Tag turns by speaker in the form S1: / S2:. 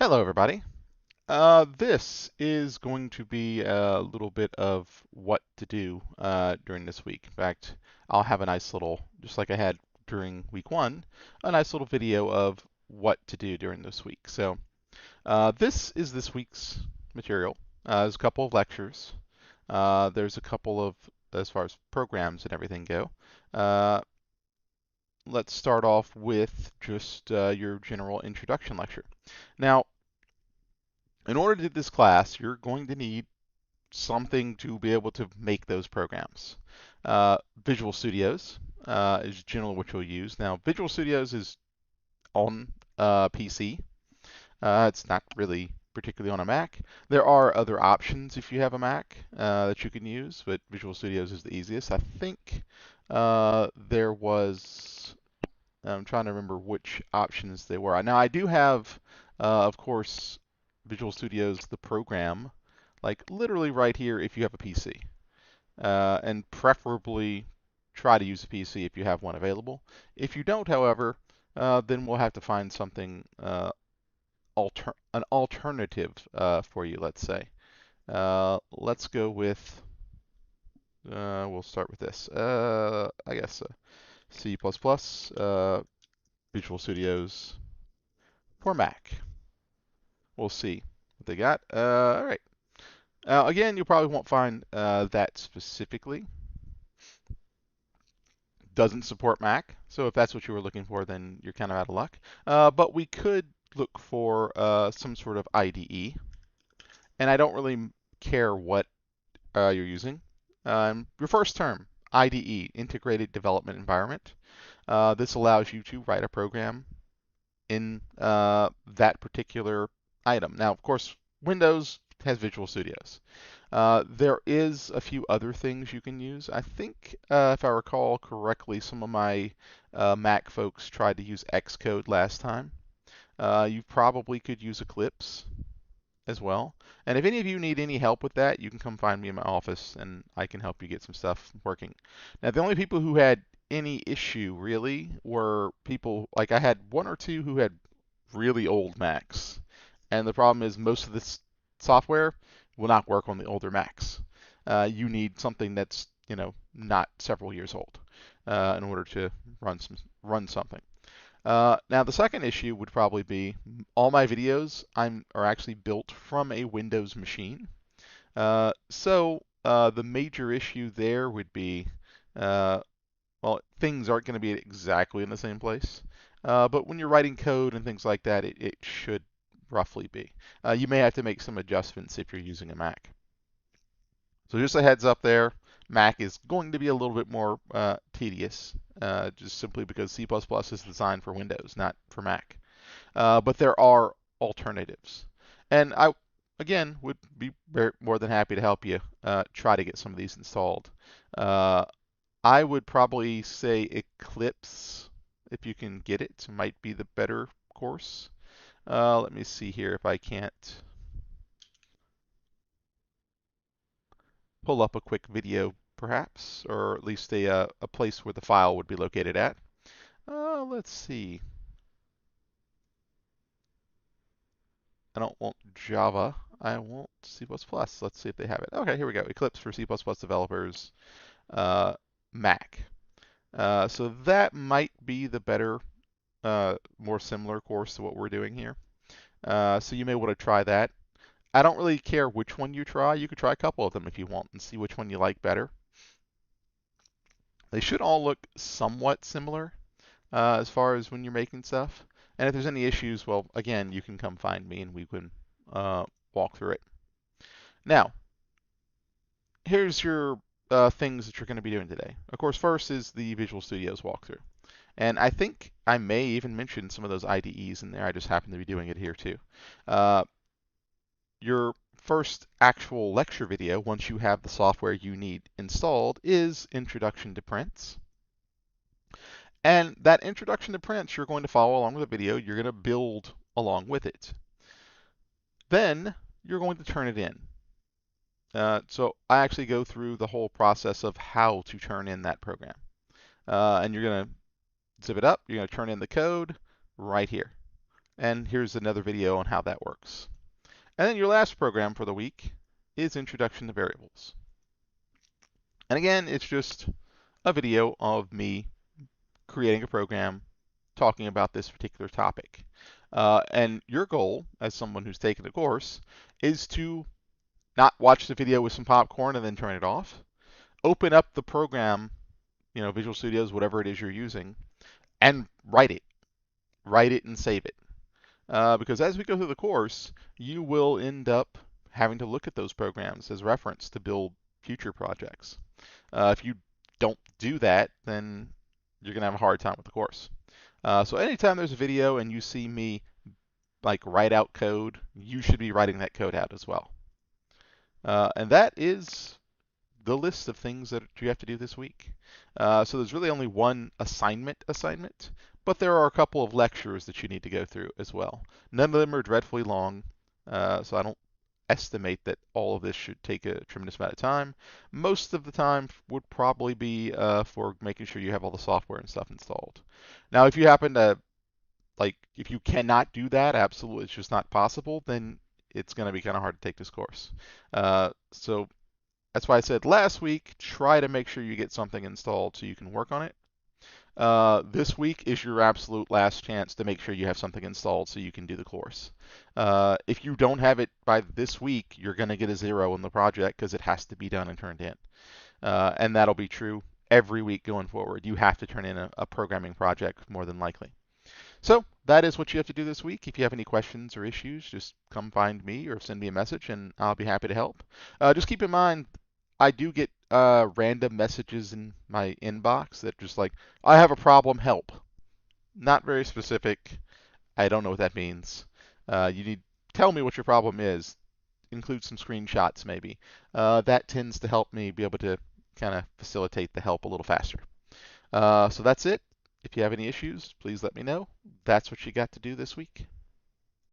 S1: Hello, everybody. This is going to be a little bit of what to do during this week. In fact, I'll have a nice little, just like I had during week one, a nice little video of what to do during this week. So this is this week's material. There's a couple of lectures. There's a couple of, as far as programs and everything go. Uh, let's start off with just your general introduction lecture. Now, in order to do this class, you're going to need something to be able to make those programs. Visual Studios is generally what you'll use. Now, Visual Studios is on PC. It's not really particularly on a Mac. There are other options if you have a Mac that you can use, but Visual Studios is the easiest. I think there was, I'm trying to remember which options they were. Now, I do have, of course, Visual Studios, the program, like literally right here if you have a PC. And preferably try to use a PC if you have one available. If you don't, however, then we'll have to find something, an alternative for you, let's say. Let's go with, we'll start with this. I guess C++, Visual Studios for Mac. We'll see what they got. All right. Again, you probably won't find that specifically. Doesn't support Mac, so if that's what you were looking for, then you're kind of out of luck. But we could look for some sort of IDE, and I don't really care what you're using. Your first term, IDE, Integrated Development Environment. This allows you to write a program in that particular item. Now, of course, Windows has Visual Studios. There is a few other things you can use. I think, if I recall correctly, some of my Mac folks tried to use Xcode last time. You probably could use Eclipse as well. And if any of you need any help with that, you can come find me in my office and I can help you get some stuff working. Now, the only people who had any issue really were people, like I had one or two who had really old Macs. And the problem is most of this software will not work on the older Macs. You need something that's, not several years old in order to run something. Now, the second issue would probably be all my videos are actually built from a Windows machine. So the major issue there would be, uh, well, things aren't going to be exactly in the same place. But when you're writing code and things like that, it should roughly be. You may have to make some adjustments if you're using a Mac. So just a heads up there, Mac is going to be a little bit more tedious, just simply because C++ is designed for Windows, not for Mac. But there are alternatives. And I, again, would be more than happy to help you try to get some of these installed. I would probably say Eclipse, if you can get it, might be the better course. Let me see here if I can't pull up a quick video, perhaps, or at least a place where the file would be located at. Let's see. I don't want Java. I want C++. Let's see if they have it. Okay, here we go. Eclipse for C++ developers, Mac. So that might be the better, more similar course to what we're doing here. So you may want to try that. I don't really care which one you try. You could try a couple of them if you want and see which one you like better. They should all look somewhat similar as far as when you're making stuff. And if there's any issues, well, again, you can come find me and we can walk through it. Now, here's your things that you're going to be doing today. Of course, first is the Visual Studios walkthrough. And I think I may even mention some of those IDEs in there. I just happen to be doing it here too. Your first actual lecture video, once you have the software you need installed, is Introduction to Prints. And that Introduction to Prints, you're going to follow along with the video. You're going to build along with it. Then you're going to turn it in. So I actually go through the whole process of how to turn in that program. And you're going to zip it up. You're going to turn in the code right here. And here's another video on how that works. And then your last program for the week is Introduction to Variables. And again, it's just a video of me creating a program talking about this particular topic. And your goal, as someone who's taken the course, is to not watch the video with some popcorn and then turn it off. Open up the program, Visual Studios, whatever it is you're using, and write it. Write it and save it. Because as we go through the course, you will end up having to look at those programs as reference to build future projects. If you don't do that, then you're going to have a hard time with the course. So anytime there's a video and you see me write out code, you should be writing that code out as well. And that is the list of things that you have to do this week. So there's really only one assignment, but there are a couple of lectures that you need to go through as well. None of them are dreadfully long, so I don't estimate that all of this should take a tremendous amount of time. Most of the time would probably be for making sure you have all the software and stuff installed. Now, if you happen to, if you cannot do that, absolutely, it's just not possible, then it's going to be kind of hard to take this course. So that's why I said last week, try to make sure you get something installed so you can work on it. This week is your absolute last chance to make sure you have something installed so you can do the course. If you don't have it by this week, you're going to get a 0 in the project because it has to be done and turned in. And that'll be true every week going forward. You have to turn in a programming project more than likely. So that is what you have to do this week. If you have any questions or issues, just come find me or send me a message and I'll be happy to help. Just keep in mind, I do get random messages in my inbox that just I have a problem, help. Not very specific. I don't know what that means. You need tell me what your problem is. Include some screenshots maybe. That tends to help me be able to kind of facilitate the help a little faster. So that's it. If you have any issues, please let me know. That's what you got to do this week.